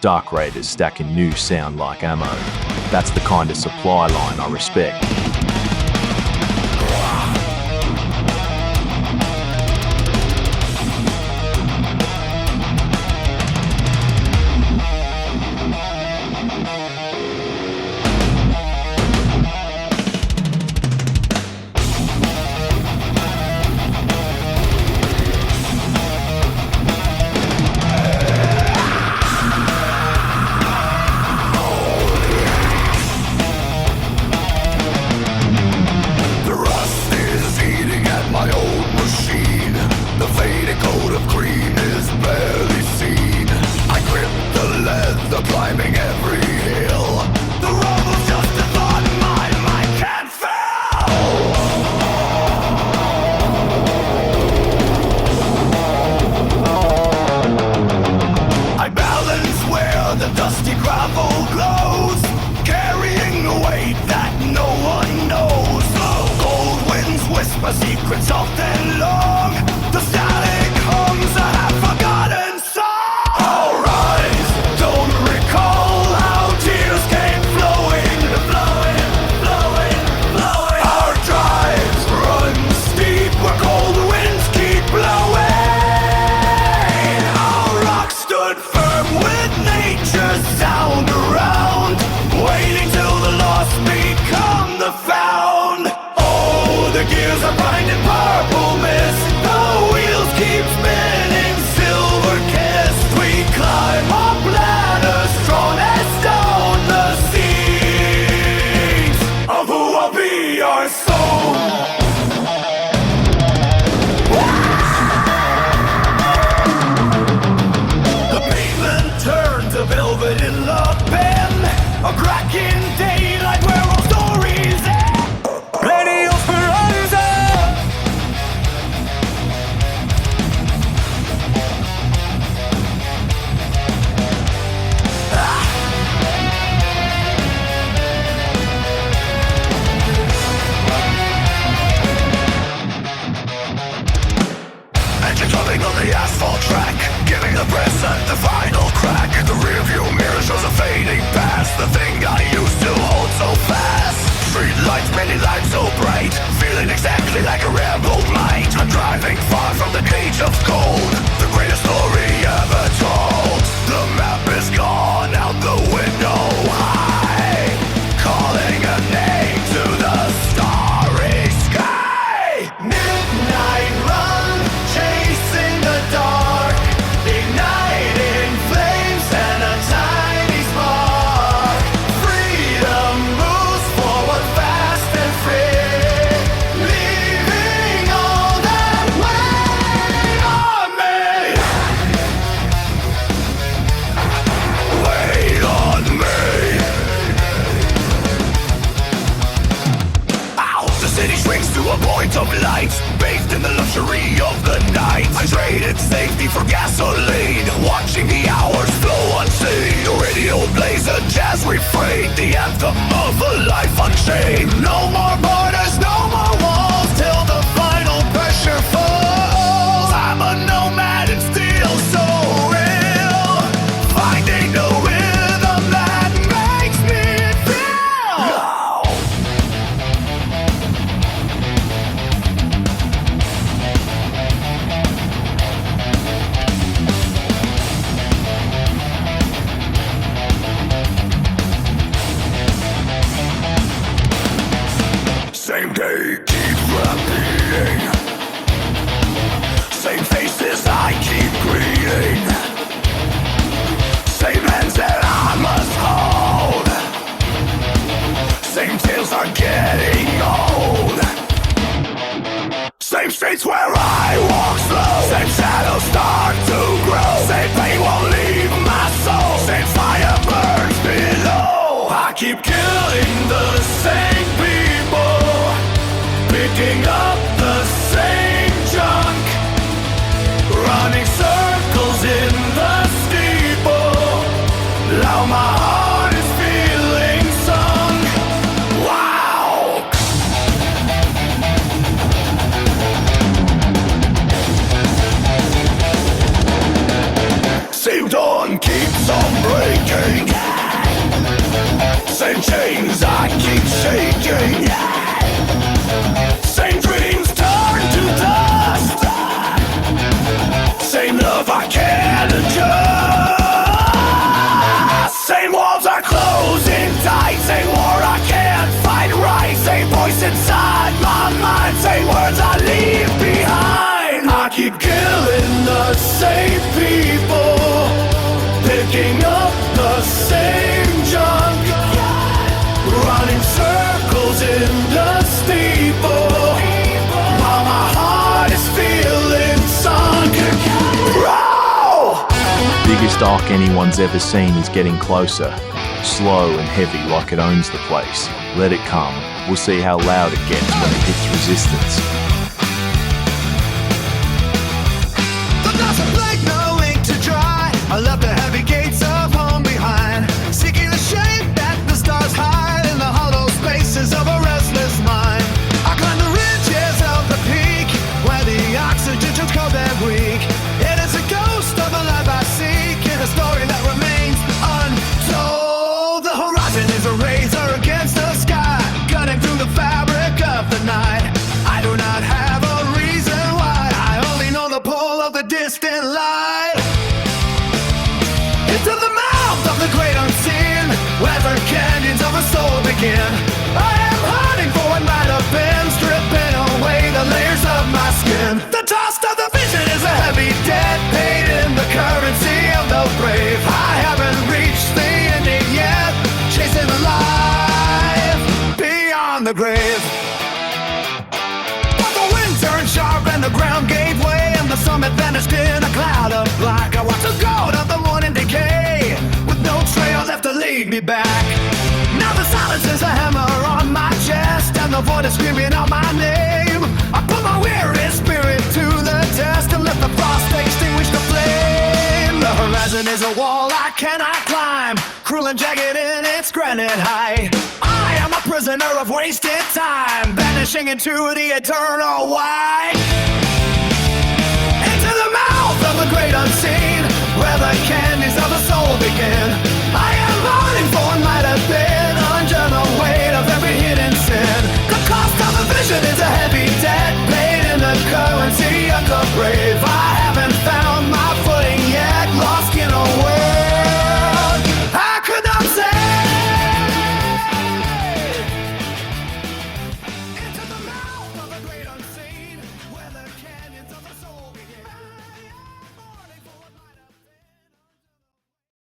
Dark Raiders stacking new sound like ammo. That's the kind of supply line I respect. Radio Speranza! Engine coming on the asphalt track, giving the present the final crack. The rearview mirror shows a fading past, the thing I used to hold so fast. Street lights, many lights so bright, feeling exactly like a rebel might. I'm driving far from the cage of gold, the greatest story ever told. The map is gone out the window high, calling a name to the starry sky. Midnight run, chasing the dark, igniting flames and a tiny spark. Freedom moves forward fast and free, leaving all that weight on me. Wait on me. Ow, the city shrinks to a point of light, bathed in the luxury of the night. I traded safety for gasoline, watching the hours flow unseen. The radio plays a jazz refrain, the anthem of a life unchained. No more borders, no more walls, till the final pressure falls. I'm a nomad and still so real, finding the rhythm that makes me feel. Same day and chains I keep shaking. Same dreams turn to dust. Same love I can't adjust. Same walls are closing tight. Same war I can't fight right. Same voice inside my mind. Same words I leave behind. I keep killing the same people, picking up the same junk, running circles in the steeple, while my heart is feeling sunk. Biggest arc anyone's ever seen is getting closer. Slow and heavy like it owns the place. Let it come. We'll see how loud it gets when it hits resistance. The doesn't blink, no ink to dry. I left the heavy gates of home behind, seeking the shape that the stars hide in the hollow spaces of a restless mind. I climb the ridges of the peak, where the oxygen turns cold and weak. It is a ghost of a life I seek, in a story that remains untold. The horizon is a razor against the sky, cutting through the fabric of the night. I do not have a reason why, I only know the pull of the distant light. Into the mouth of the great unseen, where the canyons of a soul begin. I am hunting for what might have been, stripping away the layers of my skin. The toss of the vision is a heavy debt, paid in the currency of the brave. I haven't reached the ending yet, chasing the life beyond the grave. But the wind turned sharp and the ground gave way, and the summit vanished in a cloud of black. I watched the gold of the morning decay, with no trail left to lead me back. Now the silence is a hammer on my chest, and the void is screaming out my name. I put my weary spirit to the test, and let the frost extinguish the flame. The horizon is a wall I cannot climb, cruel and jagged in its granite height. I am a prisoner of wasted time, vanishing into the eternal white. Into the mouth of the great unseen, where the